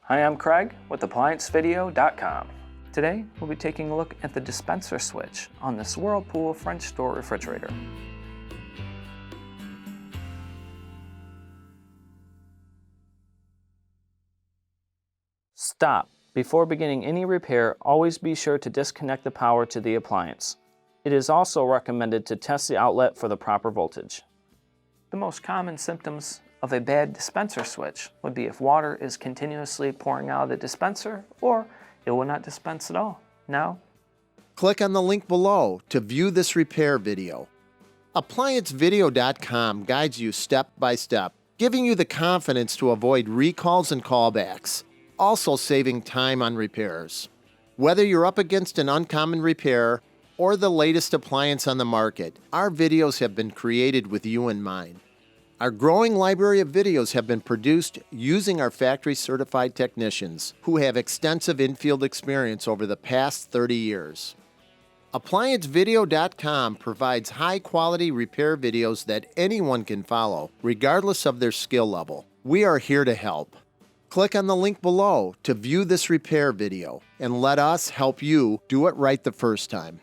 Hi, I'm Craig with ApplianceVideo.com. Today, we'll be taking a look at the dispenser switch on this Whirlpool French door refrigerator. Stop. Before beginning any repair, always be sure to disconnect the power to the appliance. It is also recommended to test the outlet for the proper voltage. The most common symptoms of a bad dispenser switch would be if water is continuously pouring out of the dispenser or it will not dispense at all. Now, click on the link below to view this repair video. ApplianceVideo.com guides you step by step, giving you the confidence to avoid recalls and callbacks, also saving time on repairs. Whether you're up against an uncommon repair or the latest appliance on the market, our videos have been created with you in mind. Our growing library of videos have been produced using our factory-certified technicians who have extensive infield experience over the past 30 years. ApplianceVideo.com provides high-quality repair videos that anyone can follow, regardless of their skill level. We are here to help. Click on the link below to view this repair video and let us help you do it right the first time.